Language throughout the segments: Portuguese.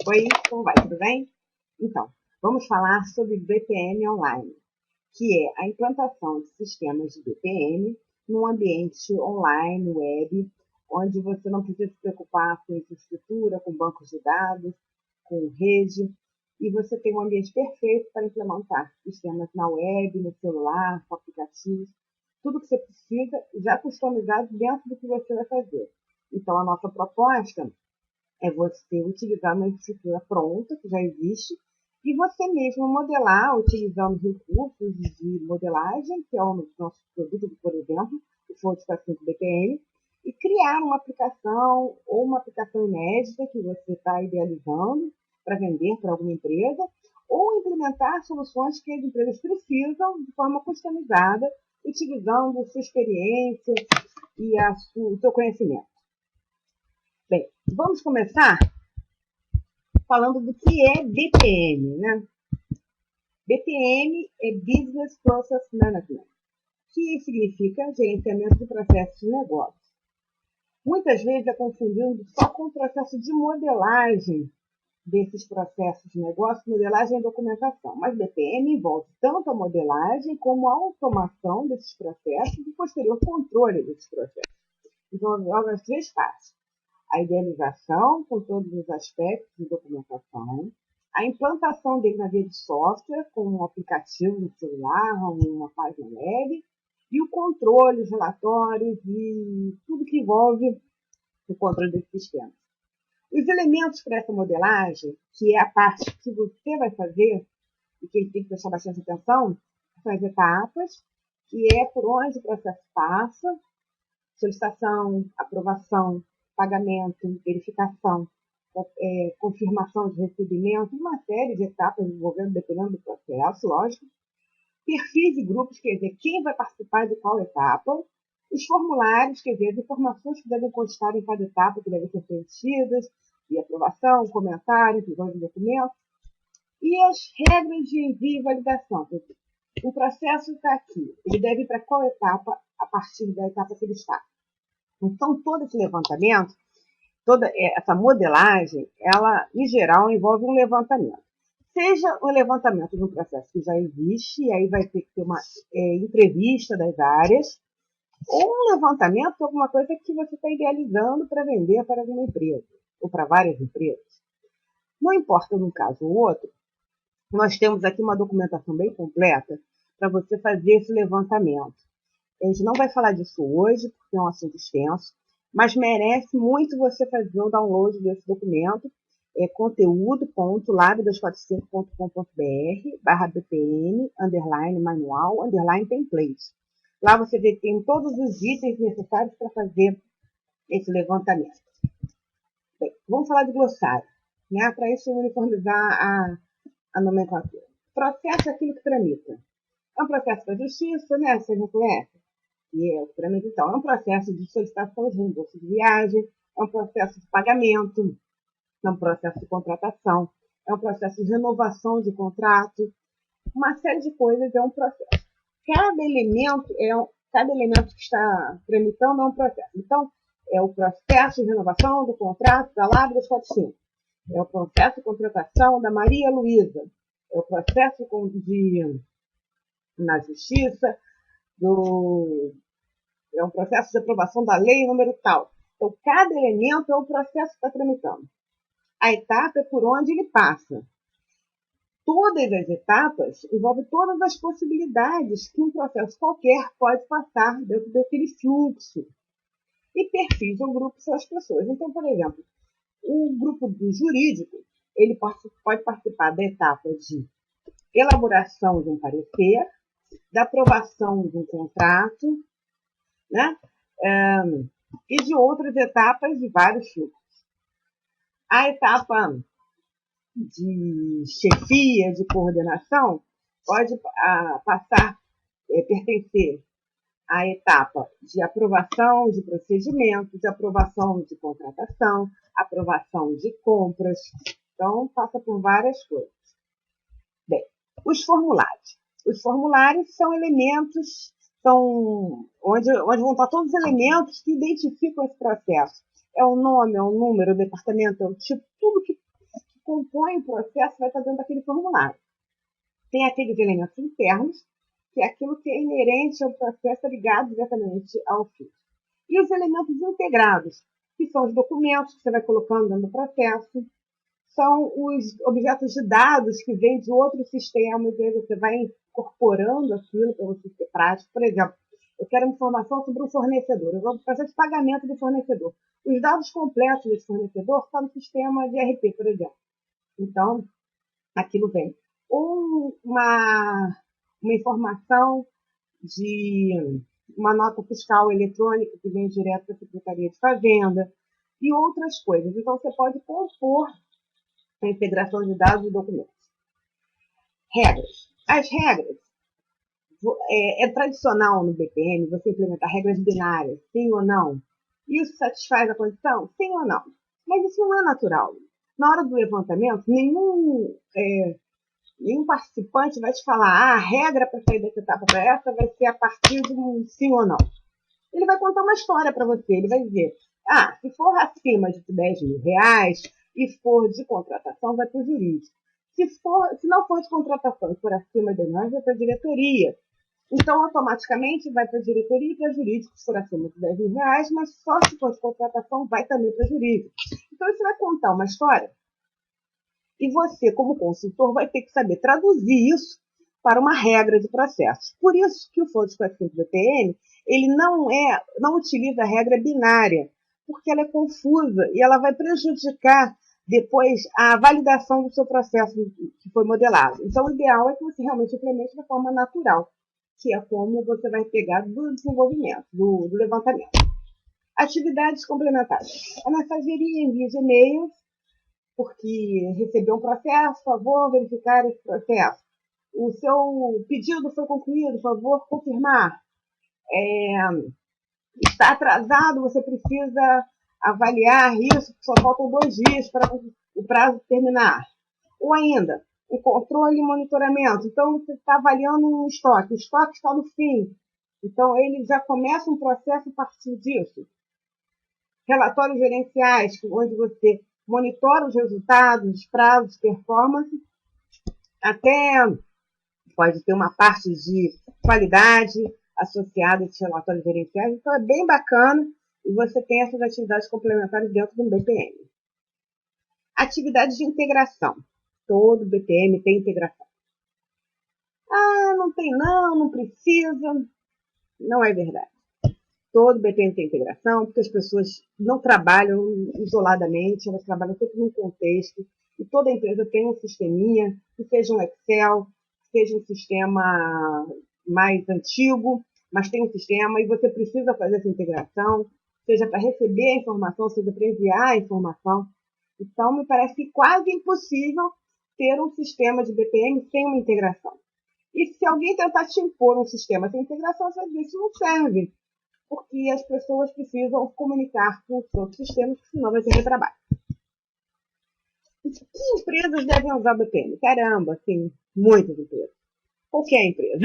Oi, como vai? Tudo bem? Então, vamos falar sobre BPM online, que é a implantação de sistemas de BPM num ambiente online, web, onde você não precisa se preocupar com infraestrutura, com bancos de dados, com rede, e você tem um ambiente perfeito para implementar sistemas na web, no celular, com aplicativos, tudo que você precisa já customizado dentro do que você vai fazer. Então, a nossa proposta é você utilizar uma infraestrutura pronta, que já existe, e você mesmo modelar, utilizando recursos de modelagem, que é o nosso produto, por exemplo, o Fold 5 BPM, e criar uma aplicação ou uma aplicação inédita que você está idealizando para vender para alguma empresa, ou implementar soluções que as empresas precisam de forma customizada, utilizando sua experiência e o seu conhecimento. Bem, vamos começar falando do que é BPM, né? BPM é Business Process Management, que significa gerenciamento de processos de negócio. Muitas vezes é confundido só com o processo de modelagem desses processos de negócio, modelagem e documentação. Mas BPM envolve tanto a modelagem como a automação desses processos e posterior controle desses processos. Então, envolve as três partes. A idealização, com todos os aspectos de documentação, a implantação dele na via de software, com um aplicativo no celular, uma página web, e o controle, os relatórios e tudo que envolve o controle desse sistema. Os elementos para essa modelagem, que é a parte que você vai fazer, e que tem que prestar bastante atenção, são as etapas, que é por onde o processo passa, solicitação, aprovação, pagamento, verificação, confirmação de recebimento, uma série de etapas envolvendo, dependendo do processo, lógico. Perfis e grupos, quer dizer, quem vai participar de qual etapa. Os formulários, quer dizer, as informações que devem constar em cada etapa, que devem ser preenchidas, e aprovação, comentário, inclusão de documentos. E as regras de envio e validação. Quer dizer, o processo está aqui. Ele deve ir para qual etapa, a partir da etapa que ele está. Então, todo esse levantamento, toda essa modelagem, ela, em geral, envolve um levantamento. Seja o levantamento de um processo que já existe, e aí vai ter que ter uma entrevista das áreas, ou um levantamento de alguma coisa que você está idealizando para vender para alguma empresa, ou para várias empresas. Não importa num caso ou outro, nós temos aqui uma documentação bem completa para você fazer esse levantamento. A gente não vai falar disso hoje, porque é um assunto extenso, mas merece muito você fazer o download desse documento, conteúdo.lab245.com.br/bpm, _manual, _template. Lá você vê que tem todos os itens necessários para fazer esse levantamento. Bem, vamos falar de glossário, né? Para isso uniformizar a nomenclatura. Processo é aquilo que tramita. É um processo da justiça, né? Vocês não conhecem? E é o trâmite, então, é um processo de solicitação de reembolso de viagem, é um processo de pagamento, é um processo de contratação, é um processo de renovação de contrato, uma série de coisas é um processo. Cada elemento que está tramitando é um processo. Então, é o processo de renovação do contrato da Lab 245, é o processo de contratação da Maria Luísa, é o processo na justiça, é um processo de aprovação da lei número tal. Então, cada elemento é um processo que está tramitando. A etapa é por onde ele passa. Todas as etapas envolvem todas as possibilidades que um processo qualquer pode passar dentro daquele fluxo. E perfis ou grupos são as pessoas. Então, por exemplo, o grupo do jurídico, ele pode participar da etapa de elaboração de um parecer, da aprovação de um contrato, né? E de outras etapas de vários fluxos. A etapa de chefia, de coordenação, pode pertencer à etapa de aprovação de procedimento, de aprovação de contratação, aprovação de compras. Então, passa por várias coisas. Bem, os formulários. Os formulários são elementos onde vão estar todos os elementos que identificam esse processo. É o nome, é o número, o departamento, é o tipo, tudo que compõem o processo vai estar dentro daquele formulário. Tem aqueles elementos internos, que é aquilo que é inerente ao processo ligado diretamente ao filtro. E os elementos integrados, que são os documentos que você vai colocando dentro do processo, são os objetos de dados que vêm de outros sistemas, e aí você vai incorporando aquilo para você ser prático. Por exemplo, eu quero informação sobre um fornecedor, eu vou fazer o pagamento do fornecedor. Os dados completos desse fornecedor estão no sistema de ERP, por exemplo. Então, aquilo vem. Ou uma informação de uma nota fiscal eletrônica que vem direto da Secretaria de Fazenda e outras coisas. Então, você pode compor a integração de dados e documentos. Regras. As regras, é tradicional no BPM você implementar regras binárias, sim ou não? Isso satisfaz a condição? Sim ou não? Mas isso não é natural. Na hora do levantamento, nenhum participante vai te falar a regra para sair dessa etapa para essa vai ser a partir de um sim ou não. Ele vai contar uma história para você. Ele vai dizer, se for acima de 10 mil reais e for de contratação, vai para o jurídico. Se não for de contratação e for acima de nós, vai para a diretoria. Então, automaticamente, vai para a diretoria e para jurídico se for acima de 10 mil reais, mas só se for de contratação, vai também para jurídico. Então, você vai contar uma história e você, como consultor, vai ter que saber traduzir isso para uma regra de processo. Por isso que o Fonte 400 BPM, ele não utiliza a regra binária, porque ela é confusa e ela vai prejudicar depois a validação do seu processo que foi modelado. Então, o ideal é que você realmente implemente de forma natural, que é como você vai pegar do desenvolvimento, do levantamento. Atividades complementares. A mensageria envia de e-mails, porque recebeu um processo, por favor, verificar esse processo. O seu pedido foi concluído, por favor, confirmar. Está atrasado, você precisa avaliar isso, só faltam 2 dias para o prazo terminar. Ou ainda, o controle e monitoramento. Então, você está avaliando um estoque, o estoque está no fim. Então, ele já começa um processo a partir disso. Relatórios gerenciais, onde você monitora os resultados, os prazos, performance, até pode ter uma parte de qualidade associada a esses relatórios gerenciais. Então, é bem bacana e você tem essas atividades complementares dentro do BPM. Atividades de integração. Todo BPM tem integração. Não tem não precisa. Não é verdade. Todo BPM tem integração, porque as pessoas não trabalham isoladamente, elas trabalham sempre num contexto, e toda empresa tem um sisteminha, que seja um Excel, que seja um sistema mais antigo, mas tem um sistema, e você precisa fazer essa integração, seja para receber a informação, seja para enviar a informação. Então, me parece quase impossível ter um sistema de BPM sem uma integração. E se alguém tentar te impor um sistema sem integração, você diz, isso não serve, porque as pessoas precisam comunicar com os outros sistemas, senão vai ter retrabalho. Que empresas devem usar o BPM? Caramba, tem muitas empresas. Qualquer empresa.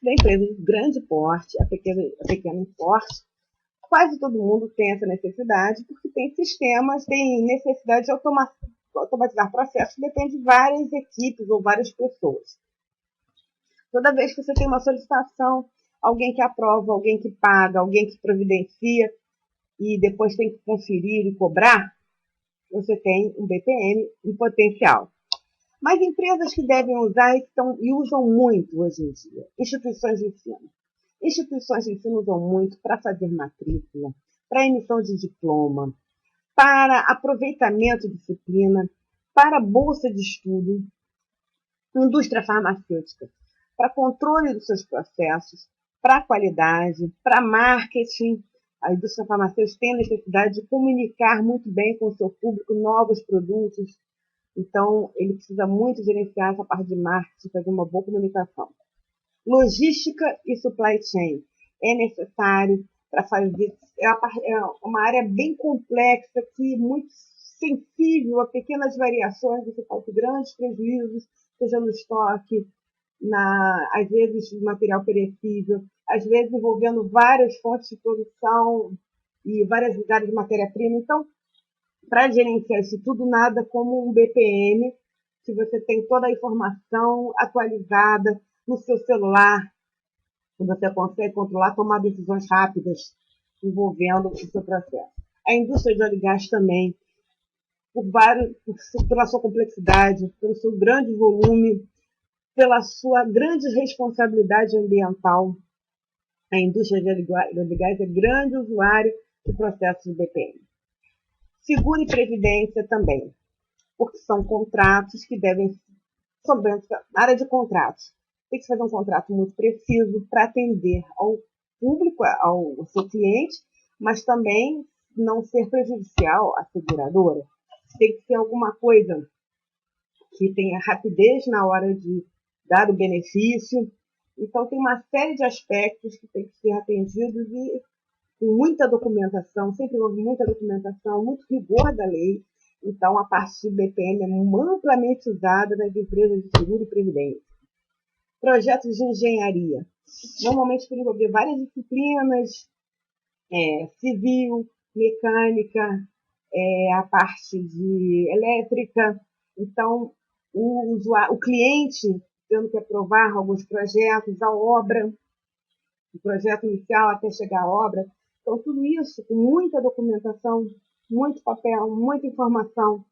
Da empresa de grande porte a pequeno porte, quase todo mundo tem essa necessidade, porque tem sistemas, tem necessidade de automatizar processos, depende de várias equipes ou várias pessoas. Toda vez que você tem uma solicitação, alguém que aprova, alguém que paga, alguém que providencia e depois tem que conferir e cobrar, você tem um BPM em potencial. Mas empresas que devem usar e usam muito hoje em dia, instituições de ensino. Instituições de ensino usam muito para fazer matrícula, para emissão de diploma, para aproveitamento de disciplina, para bolsa de estudo, indústria farmacêutica, para controle dos seus processos, para qualidade, para marketing. A indústria farmacêutica tem a necessidade de comunicar muito bem com o seu público novos produtos. Então, ele precisa muito gerenciar essa parte de marketing, fazer uma boa comunicação. Logística e supply chain é necessário para fazer. É uma área bem complexa, que muito sensível a pequenas variações, você faz grandes prejuízos, seja no estoque, às vezes material perecível, às vezes envolvendo várias fontes de produção e vários lugares de matéria-prima. Então, para gerenciar isso tudo, nada como um BPM, que você tem toda a informação atualizada no seu celular, que você consegue controlar, tomar decisões rápidas envolvendo o seu processo. A indústria de óleo e gás também, pela sua complexidade, pelo seu grande volume, pela sua grande responsabilidade ambiental. A indústria de óleo e gás é grande usuário de processos de BPM. Seguro e previdência também, porque são contratos que devem, sobre a área de contratos, tem que fazer um contrato muito preciso para atender ao público, ao seu cliente, mas também não ser prejudicial à seguradora. Tem que ser alguma coisa que tenha rapidez na hora de dar o benefício. Então, tem uma série de aspectos que tem que ser atendidos e com muita documentação, sempre houve muita documentação, muito rigor da lei. Então, a parte do BPM é amplamente usada nas empresas de seguro e previdência. Projetos de engenharia. Normalmente, por envolver várias disciplinas, civil, mecânica, a parte de elétrica. Então, o cliente tendo que aprovar alguns projetos, a obra, o projeto inicial até chegar à obra. Então, tudo isso com muita documentação, muito papel, muita informação,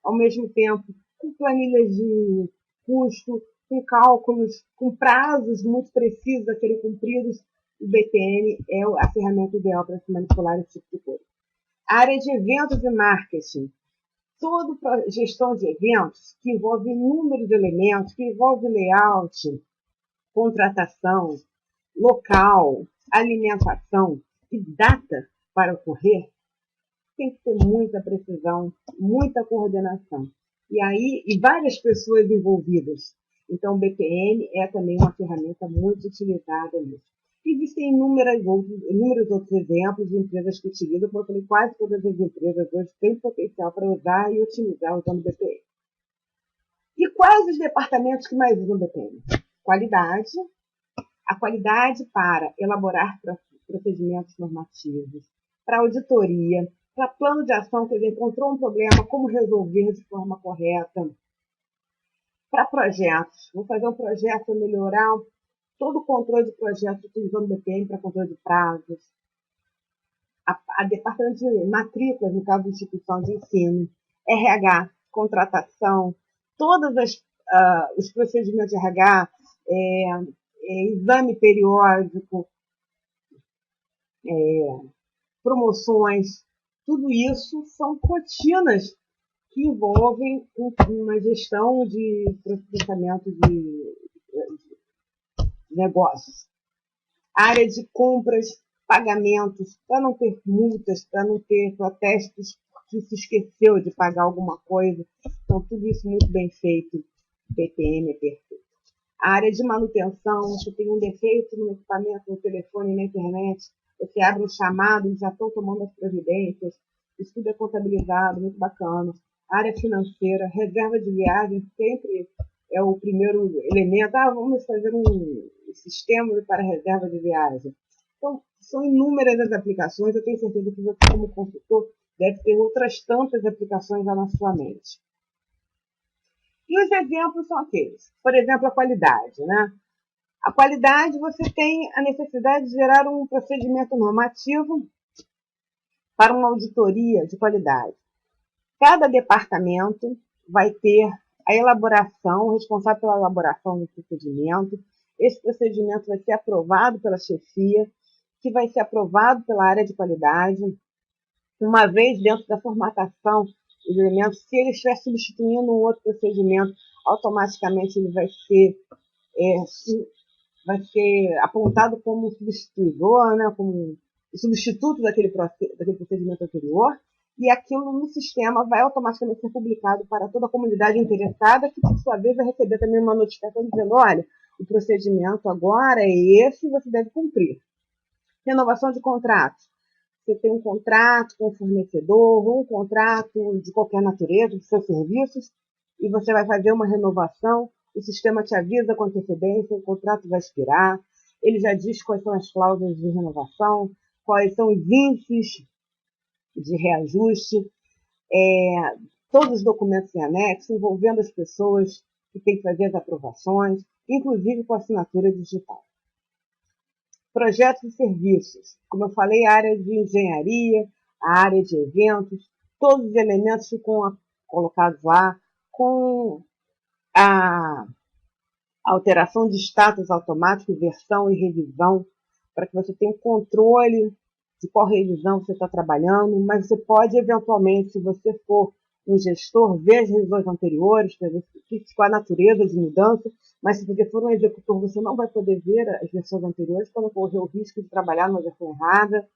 ao mesmo tempo, com planilhas de custo, com cálculos, com prazos muito precisos a serem cumpridos. O BPM é a ferramenta ideal para se manipular esse tipo de coisa. A área de eventos e marketing. Toda gestão de eventos que envolve inúmeros elementos, que envolve layout, contratação, local, alimentação e data para ocorrer, tem que ter muita precisão, muita coordenação. E várias pessoas envolvidas. Então, o BPM é também uma ferramenta muito utilizada nisso. Existem inúmeros outros exemplos de empresas que utilizam, porque eu falei, quase todas as empresas hoje têm potencial para usar e otimizar usando o BPM. E quais os departamentos que mais usam o BPM? Qualidade, a qualidade para elaborar procedimentos normativos, para auditoria, para plano de ação, que ele encontrou um problema, como resolver de forma correta, para projetos, vou fazer um projeto para melhorar todo o controle de projetos utilizando o BPM para controle de prazos, a departamento de matrículas, no caso de instituição de ensino, RH, contratação, todos os procedimentos de RH, exame periódico, promoções, tudo isso são rotinas que envolvem uma gestão de processamento de negócios. Área de compras, pagamentos, para não ter multas, para não ter protestos porque se esqueceu de pagar alguma coisa. Então, tudo isso muito bem feito. BPM é perfeito. A área de manutenção, você tem um defeito no equipamento, no telefone, na internet, você abre um chamado, eles já estão tomando as providências, isso tudo é contabilizado, muito bacana. A área financeira, reserva de viagem, sempre é o primeiro elemento. Vamos fazer um sistema para reserva de viagem. Então, são inúmeras as aplicações, eu tenho certeza que você, como consultor, deve ter outras tantas aplicações lá na sua mente. E os exemplos são aqueles. Por exemplo, a qualidade, né? A qualidade, você tem a necessidade de gerar um procedimento normativo para uma auditoria de qualidade. Cada departamento vai ter a elaboração, o responsável pela elaboração do procedimento. Esse procedimento vai ser aprovado pela chefia, que vai ser aprovado pela área de qualidade. Uma vez dentro da formatação dos elementos, se ele estiver substituindo um outro procedimento, automaticamente ele vai ser apontado como substituidor, né, como substituto daquele procedimento anterior, e aquilo no sistema vai automaticamente ser publicado para toda a comunidade interessada, que por sua vez vai receber também uma notificação dizendo, olha, o procedimento agora é esse e você deve cumprir. Renovação de contratos. Você tem um contrato com o fornecedor, ou um contrato de qualquer natureza, de seus serviços, e você vai fazer uma renovação, o sistema te avisa com antecedência, o contrato vai expirar, ele já diz quais são as cláusulas de renovação, quais são os índices de reajuste, todos os documentos em anexo, envolvendo as pessoas que têm que fazer as aprovações, inclusive com assinatura digital. Projetos e serviços. Como eu falei, a área de engenharia, a área de eventos, todos os elementos ficam colocados lá com a alteração de status automático, versão e revisão, para que você tenha um controle de qual revisão você está trabalhando, mas você pode, eventualmente, se você for um gestor, ver as revisões anteriores, para ver qual a natureza de mudança, mas se você for um executor, você não vai poder ver as versões anteriores para não correr o risco de trabalhar numa versão errada.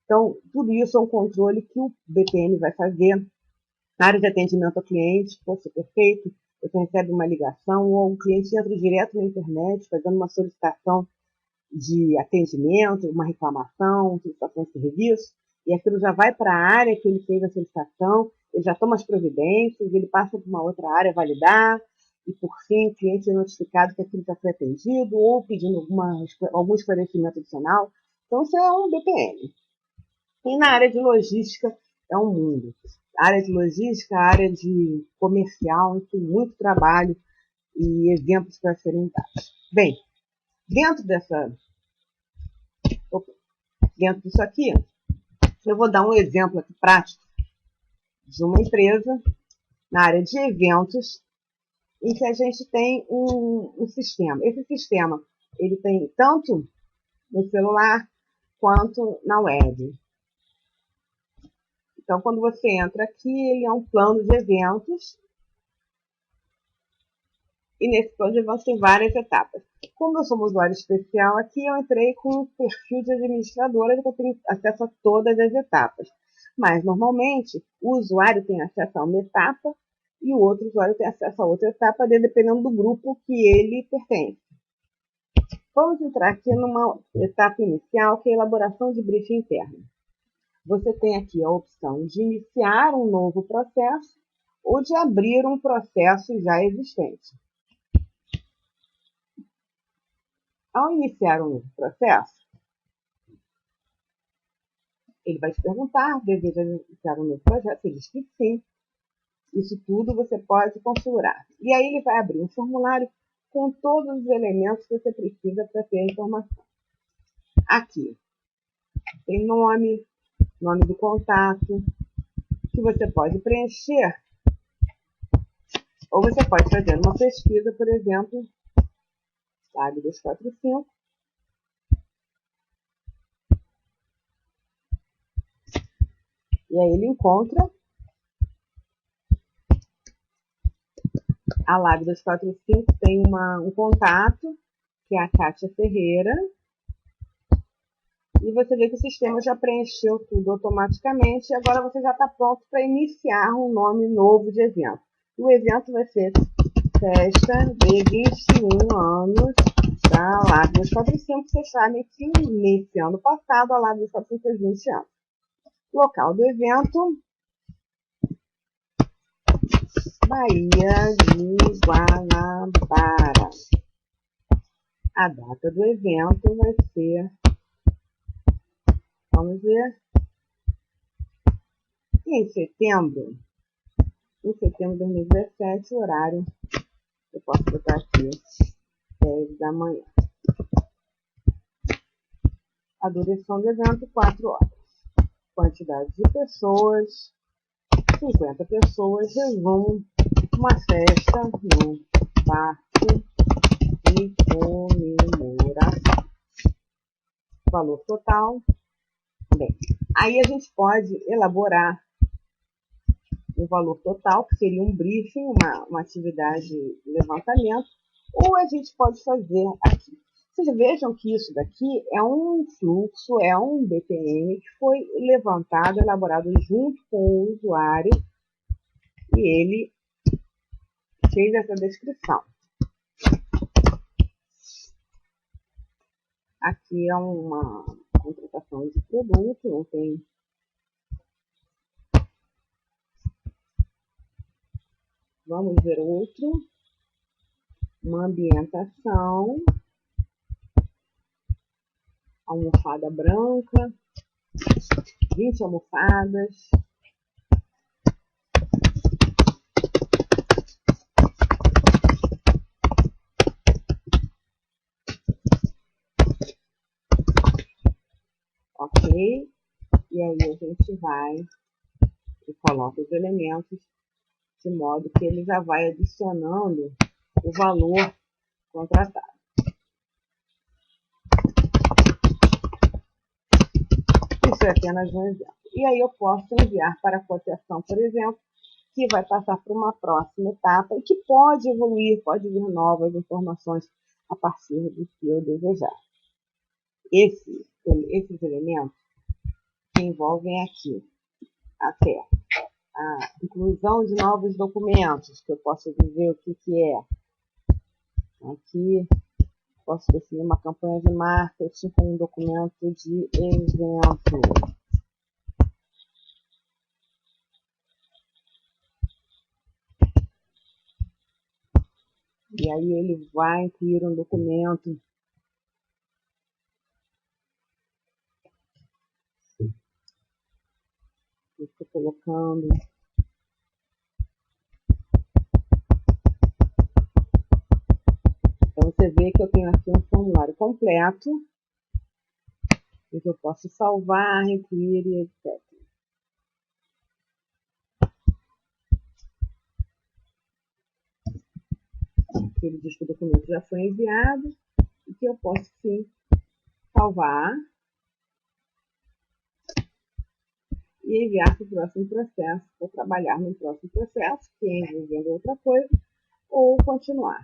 Então, tudo isso é um controle que o BPM vai fazer. Na área de atendimento ao cliente, pode ser perfeito, você recebe uma ligação ou um cliente entra direto na internet fazendo uma solicitação de atendimento, uma reclamação, solicitação de serviço, e aquilo já vai para a área que ele fez a solicitação, ele já toma as providências, ele passa para uma outra área validar, e por fim o cliente é notificado que aquilo já foi atendido ou pedindo algum esclarecimento adicional. Então isso é um BPM. E na área de logística é um mundo. A área de logística, a área de comercial, tem muito trabalho e exemplos para serem dados. Bem, dentro disso aqui, eu vou dar um exemplo aqui prático de uma empresa na área de eventos em que a gente tem um sistema. Esse sistema ele tem tanto no celular quanto na web. Então, quando você entra aqui, ele é um plano de eventos. E nesse plano de eventos tem várias etapas. Como eu sou um usuário especial aqui, eu entrei com um perfil de administradora que eu tenho acesso a todas as etapas. Mas, normalmente, o usuário tem acesso a uma etapa e o outro usuário tem acesso a outra etapa, dependendo do grupo que ele pertence. Vamos entrar aqui numa etapa inicial, que é a elaboração de briefing interno. Você tem aqui a opção de iniciar um novo processo ou de abrir um processo já existente. Ao iniciar um novo processo, ele vai te perguntar, deseja iniciar um novo projeto? Você diz que sim. Isso tudo você pode configurar. E aí ele vai abrir um formulário com todos os elementos que você precisa para ter a informação. Aqui tem nome do contato, que você pode preencher, ou você pode fazer uma pesquisa, por exemplo, SAG 245, e aí ele encontra a LAB 245, tem um contato, que é a Kátia Ferreira, e você vê que o sistema já preencheu tudo automaticamente, e agora você já está pronto para iniciar um nome novo de evento. O evento vai ser Festa de 21 anos da LAB 245, vocês sabem que nesse ano passado a LAB 245 fez 20 anos. Local do evento, Bahia de Guanabara. A data do evento vai ser, vamos ver, em setembro de 2017, horário, eu posso botar aqui, 10 da manhã. A duração do evento, 4 horas. Quantidade de pessoas, 50 pessoas, resumo, uma festa no parque de comemoração. Valor total. Bem, aí a gente pode elaborar o valor total, que seria um briefing, uma atividade de levantamento, ou a gente pode fazer aqui. Vocês vejam que isso daqui é um fluxo, é um BPM que foi levantado, elaborado junto com o usuário, e ele fez essa descrição. Aqui é uma contratação de produto, não tem. Vamos ver outro. Uma ambientação. Almofada branca. 20 almofadas. aí a gente vai e coloca os elementos de modo que ele já vai adicionando o valor contratado. Isso é apenas um exemplo. E aí eu posso enviar para a cotação, por exemplo, que vai passar para uma próxima etapa e que pode evoluir, pode vir novas informações a partir do que eu desejar. Esses elementos que envolvem aqui até a inclusão de novos documentos, que eu posso dizer o que é. Aqui posso definir uma campanha de marketing com um documento de evento. E aí ele vai incluir um documento que eu estou colocando. Então você vê que eu tenho aqui um formulário completo, que eu posso salvar, incluir e etc. Aqui ele diz que o documento já foi enviado e que eu posso sim salvar e enviar para o próximo processo, ou trabalhar no próximo processo, que é envolvendo outra coisa, ou continuar.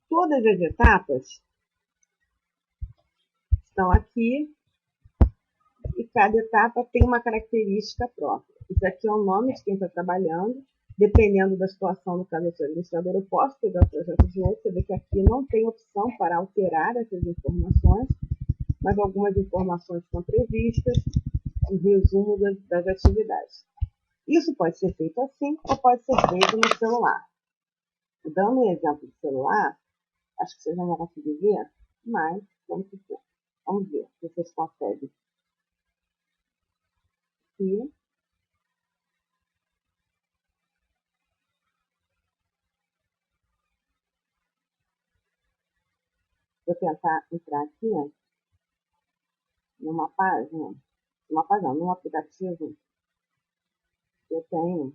Todas as etapas estão aqui e cada etapa tem uma característica própria. Isso aqui é o nome de quem está trabalhando. Dependendo da situação, no caso do administrador, eu posso pegar o projeto de outro. Você vê que aqui não tem opção para alterar essas informações, mas algumas informações estão previstas, um resumo das atividades. Isso pode ser feito assim ou pode ser feito no celular. Dando um exemplo de celular, acho que vocês não vão conseguir ver, mas vamos supor. Vamos ver se vocês conseguem. Aqui. Vou tentar entrar aqui numa página, num aplicativo que eu tenho.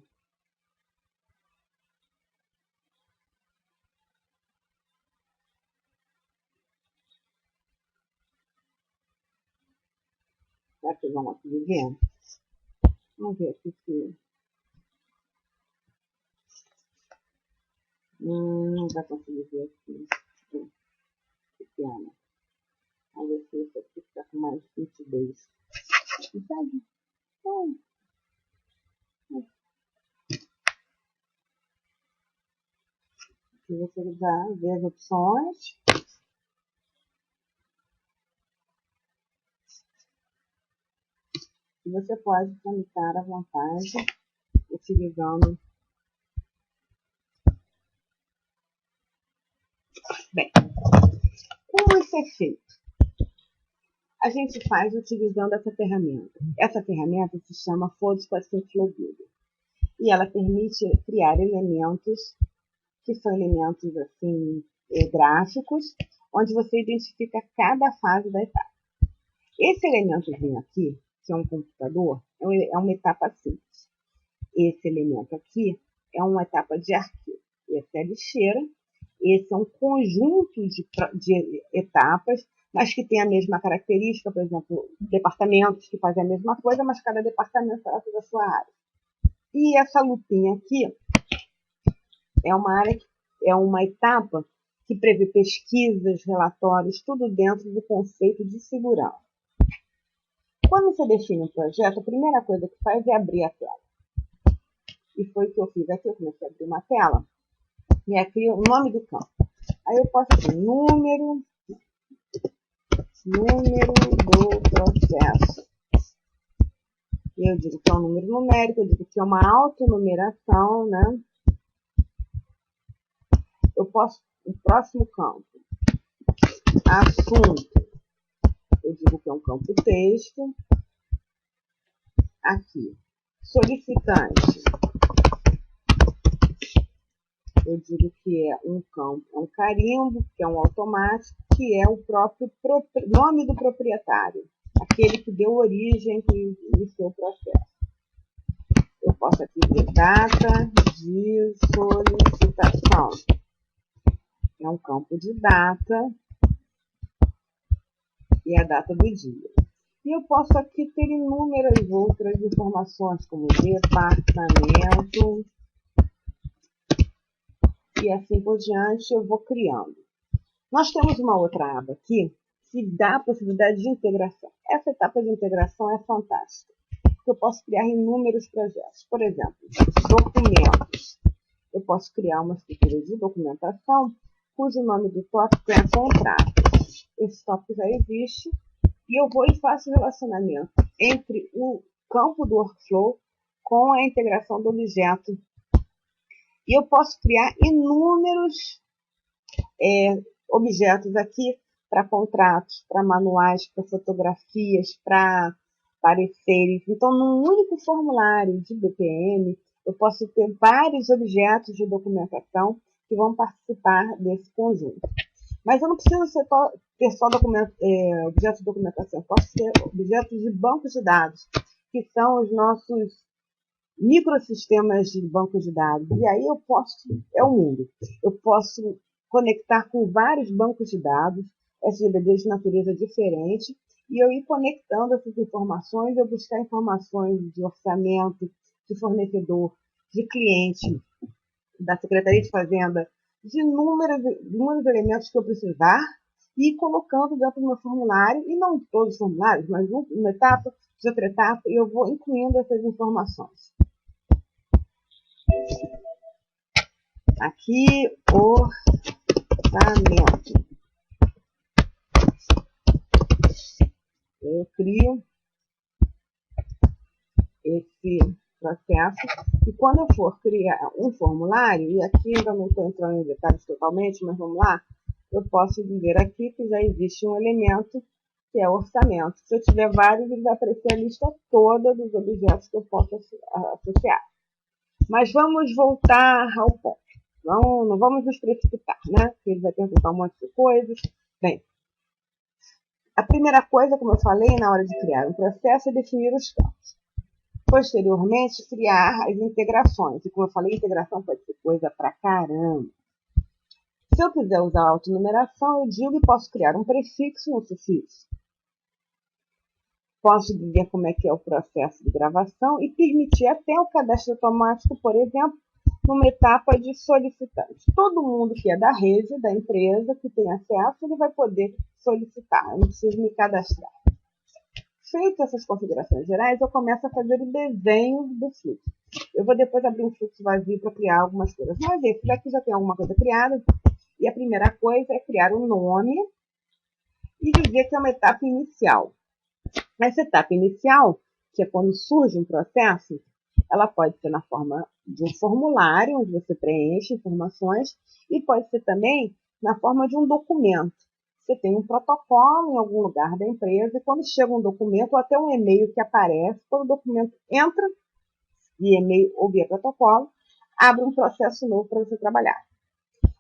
Será que vocês vão conseguir ver? Vamos ver aqui se... Não vai conseguir ver aqui. Pequena. Vamos ver se isso aqui fica com mais nitidez. Consegue? Se você já vê as opções. E você pode tramitar à vontade, utilizando. Bem, como isso é feito? A gente faz utilizando essa ferramenta. Essa ferramenta se chama Photospatial Flow Builder. E ela permite criar elementos que são elementos assim, gráficos, onde você identifica cada fase da etapa. Esse elementozinho aqui, que é um computador, é uma etapa simples. Esse elemento aqui é uma etapa de arquivo. Essa é a lixeira. Esse é um conjunto de etapas, mas que tem a mesma característica, por exemplo, departamentos que fazem a mesma coisa, mas cada departamento trata da sua área. E essa lupinha aqui é uma etapa que prevê pesquisas, relatórios, tudo dentro do conceito de segurança. Quando você define um projeto, a primeira coisa que faz é abrir a tela. E foi o que eu fiz aqui, eu comecei a abrir uma tela, e aqui o nome do campo. Aí eu posso ter número do processo. Eu digo que é um número numérico, eu digo que é uma autonumeração, né? Eu posso, no próximo campo, assunto, eu digo que é um campo texto. Aqui, solicitante, eu digo que é um campo, é um carimbo, que é um automático, que é o próprio nome do proprietário. aquele que deu origem, que iniciou o processo. Eu posso aqui ver data de solicitação. É um campo de data e a data do dia. E eu posso aqui ter inúmeras outras informações, como departamento, e assim por diante eu vou criando. Nós temos uma outra aba aqui que dá a possibilidade de integração. Essa etapa de integração é fantástica, porque eu posso criar inúmeros projetos. Por exemplo, documentos. Eu posso criar uma estrutura de documentação cujo nome do tópico é contratos. Esse tópico já existe e eu vou e faço o relacionamento entre o campo do workflow com a integração do objeto. E eu posso criar inúmeros objetos aqui para contratos, para manuais, para fotografias, para pareceres. Então, num único formulário de BPM, eu posso ter vários objetos de documentação que vão participar desse conjunto. Mas eu não preciso ter só objetos de documentação, eu posso ter objetos de bancos de dados, que são os nossos microsistemas de bancos de dados. E aí é o mundo. Eu posso conectar com vários bancos de dados, SGBDs de natureza diferente, e eu ir conectando essas informações, eu buscar informações de orçamento, de fornecedor, de cliente, da Secretaria de Fazenda, de inúmeros elementos que eu precisar, e ir colocando dentro do meu formulário, e não todos os formulários, mas uma etapa, de outra etapa, e eu vou incluindo essas informações. Aqui, orçamento. Eu crio esse processo e quando eu for criar um formulário, e aqui ainda não estou entrando em detalhes totalmente, mas vamos lá, eu posso dizer aqui que já existe um elemento que é orçamento. Se eu tiver vários, ele vai aparecer a lista toda dos objetos que eu posso associar. Mas vamos voltar ao ponto. Não vamos nos precipitar, né? Porque ele vai perguntar um monte de coisas. Bem, a primeira coisa, como eu falei, na hora de criar um processo é definir os campos. Posteriormente, criar as integrações. E como eu falei, integração pode ser coisa pra caramba. Se eu quiser usar a autonumeração, eu digo e posso criar um prefixo e um sufixo. Posso dizer como é que é o processo de gravação e permitir até o cadastro automático, por exemplo, numa etapa de solicitante. Todo mundo que é da rede, da empresa, que tem acesso, ele vai poder solicitar. Eu não preciso me cadastrar. Feitas essas configurações gerais, eu começo a fazer o desenho do fluxo. Eu vou depois abrir um fluxo vazio para criar algumas coisas. Mas esse daqui já tem alguma coisa criada. E a primeira coisa é criar um nome e dizer que é uma etapa inicial. Essa etapa inicial, que é quando surge um processo, ela pode ser na forma de um formulário, onde você preenche informações, e pode ser também na forma de um documento. Você tem um protocolo em algum lugar da empresa, e quando chega um documento, ou até um e-mail que aparece, quando o documento entra, via e-mail ou via protocolo, abre um processo novo para você trabalhar.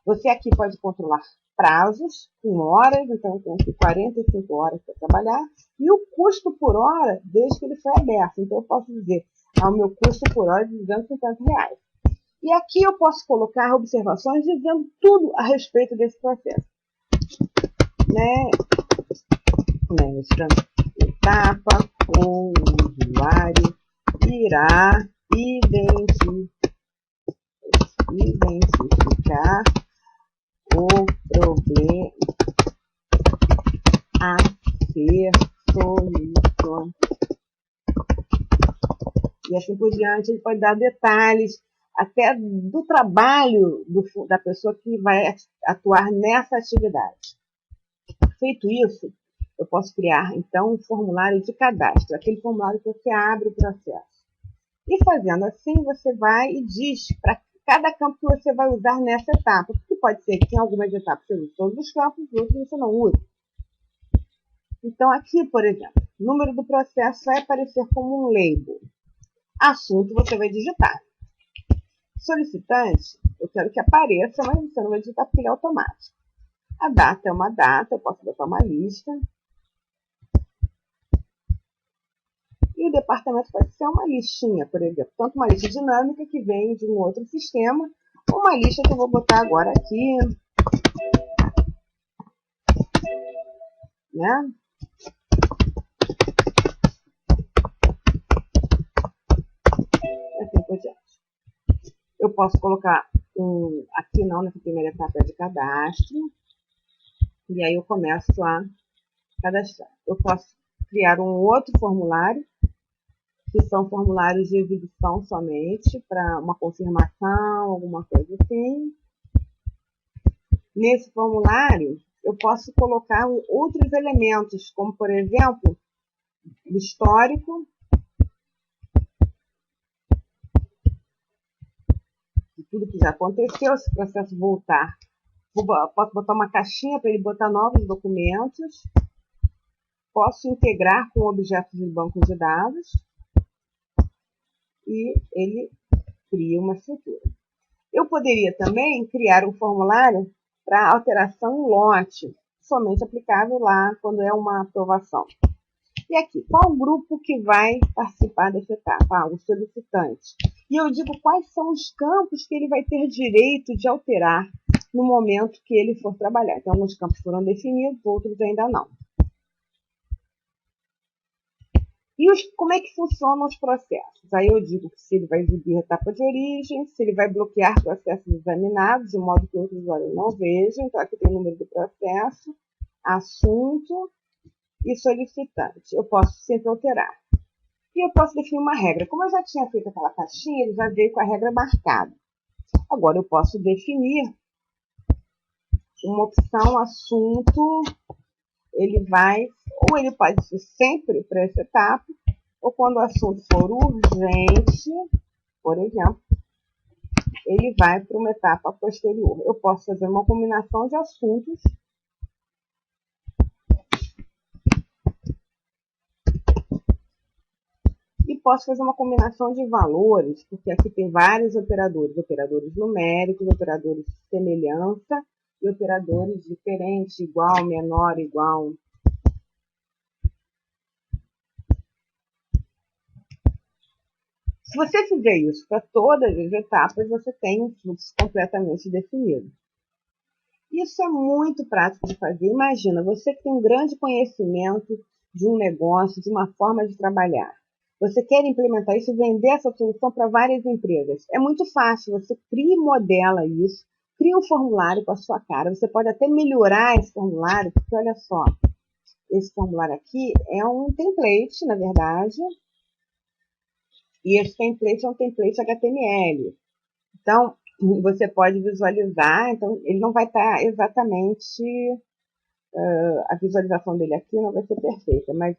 Você aqui pode controlar prazos com horas, então eu tenho aqui 45 horas para trabalhar, e o custo por hora desde que ele foi aberto. Então eu posso dizer, o meu custo por hora é de R$250. E aqui eu posso colocar observações dizendo tudo a respeito desse processo. Nesta etapa, o usuário irá identificar o problema a ser solucionado. E assim por diante, ele pode dar detalhes até do trabalho da pessoa que vai atuar nessa atividade. Feito isso, eu posso criar, então, um formulário de cadastro, aquele formulário que você abre o processo. E fazendo assim, você vai e diz para cada campo que você vai usar nessa etapa, porque pode ser que em algumas etapas você use todos os campos, em outros você não use. Então, aqui, por exemplo, o número do processo vai aparecer como um label. Assunto, você vai digitar. Solicitante, eu quero que apareça, mas você não vai digitar porque ele é automático. A data é uma data, eu posso botar uma lista. E o departamento pode ser uma listinha, por exemplo, tanto uma lista dinâmica que vem de um outro sistema, ou uma lista que eu vou botar agora aqui, né? Assim por diante. Eu posso colocar aqui não, nessa primeira etapa de cadastro, e aí eu começo a cadastrar. Eu posso criar um outro formulário, que são formulários de exibição somente, para uma confirmação, alguma coisa assim. Nesse formulário, eu posso colocar outros elementos, como, por exemplo, o histórico de tudo que já aconteceu, se o processo voltar. Posso botar uma caixinha para ele botar novos documentos. Posso integrar com objetos de banco de dados e ele cria uma estrutura. Eu poderia também criar um formulário para alteração em lote, somente aplicável lá quando é uma aprovação. E aqui, qual o grupo que vai participar dessa etapa? O solicitante. E eu digo quais são os campos que ele vai ter direito de alterar no momento que ele for trabalhar. Então, alguns campos foram definidos, outros ainda não. E como é que funcionam os processos? Aí eu digo se ele vai exibir a etapa de origem, se ele vai bloquear processos examinados, de modo que outros usuários não vejam. Então, aqui tem o número do processo, assunto e solicitante. Eu posso sempre alterar. E eu posso definir uma regra. Como eu já tinha feito aquela caixinha, ele já veio com a regra marcada. Agora eu posso definir uma opção assunto, ele vai, ou ele pode ser sempre para essa etapa, ou quando o assunto for urgente, por exemplo, ele vai para uma etapa posterior. Eu posso fazer uma combinação de assuntos e posso fazer uma combinação de valores, porque aqui tem vários operadores, operadores numéricos, operadores de semelhança e operadores diferentes, igual, menor, igual. Se você fizer isso para todas as etapas, você tem um fluxo completamente definido. Isso é muito prático de fazer. Imagina, você que tem um grande conhecimento de um negócio, de uma forma de trabalhar. Você quer implementar isso e vender essa solução para várias empresas. É muito fácil, você cria e modela isso, cria um formulário com a sua cara. Você pode até melhorar esse formulário, porque olha só, esse formulário aqui é um template, na verdade, e esse template é um template HTML. Então, você pode visualizar, então ele não vai estar exatamente, a visualização dele aqui não vai ser perfeita, mas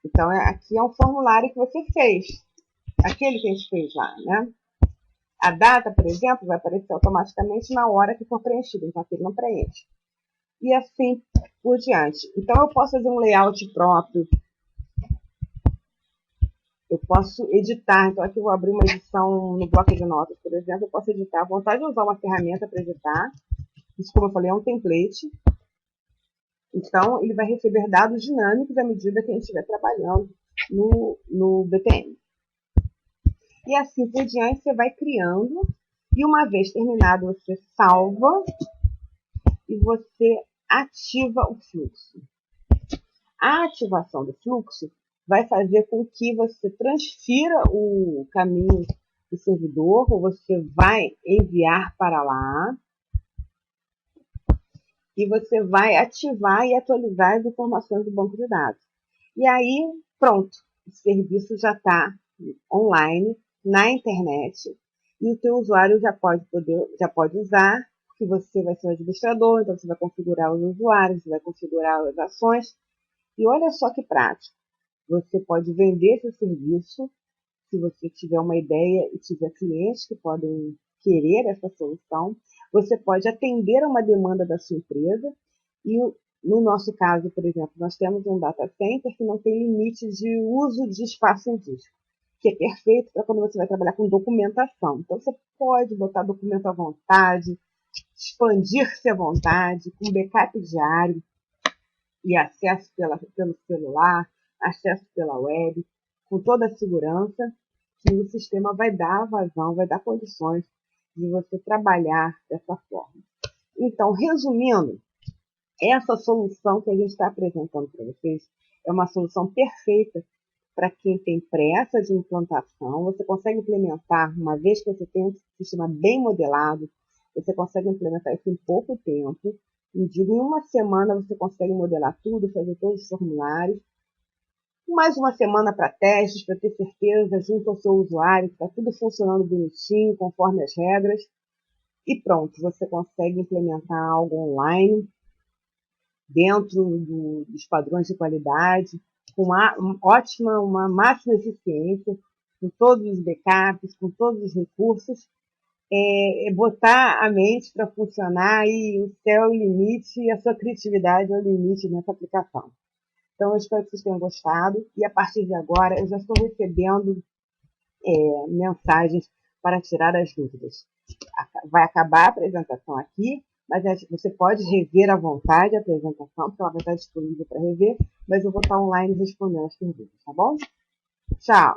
então aqui é um formulário que você fez, aquele que a gente fez lá, né? A data, por exemplo, vai aparecer automaticamente na hora que for preenchido, então aqui ele não preenche. E assim por diante. Então eu posso fazer um layout próprio, eu posso editar, então aqui eu vou abrir uma edição no bloco de notas, por exemplo, eu posso editar, à vontade de usar uma ferramenta para editar. Isso, como eu falei, é um template. Então, ele vai receber dados dinâmicos à medida que a gente estiver trabalhando no BPM. E assim por diante, você vai criando. E uma vez terminado, você salva e você ativa o fluxo. A ativação do fluxo vai fazer com que você transfira o caminho do servidor, ou você vai enviar para lá, e você vai ativar e atualizar as informações do banco de dados. E aí, pronto, o serviço já está online, na internet, e o teu usuário já pode usar, porque você vai ser o administrador, então você vai configurar os usuários, você vai configurar as ações, e olha só que prático. Você pode vender esse serviço, se você tiver uma ideia e tiver clientes que podem querer essa solução. Você pode atender a uma demanda da sua empresa e, no nosso caso, por exemplo, nós temos um data center que não tem limite de uso de espaço em disco, que é perfeito para quando você vai trabalhar com documentação. Então, você pode botar documento à vontade, expandir-se à vontade, com backup diário. e acesso pelo celular, acesso pela web, com toda a segurança que o sistema vai dar vazão, vai dar condições de você trabalhar dessa forma. Então, resumindo, essa solução que a gente está apresentando para vocês é uma solução perfeita para quem tem pressa de implantação. Você consegue implementar, uma vez que você tem um sistema bem modelado, você consegue implementar isso em pouco tempo. Em uma semana você consegue modelar tudo, fazer todos os formulários. Mais uma semana para testes, para ter certeza junto ao seu usuário que está tudo funcionando bonitinho, conforme as regras. E pronto, você consegue implementar algo online dentro dos padrões de qualidade, com uma máxima eficiência, com todos os backups, com todos os recursos, botar a mente para funcionar e o céu é o limite e a sua criatividade é o limite nessa aplicação. Então, eu espero que vocês tenham gostado e a partir de agora eu já estou recebendo mensagens para tirar as dúvidas. Vai acabar a apresentação aqui, mas você pode rever à vontade a apresentação, porque ela vai estar disponível para rever, mas eu vou estar online respondendo as perguntas, tá bom? Tchau!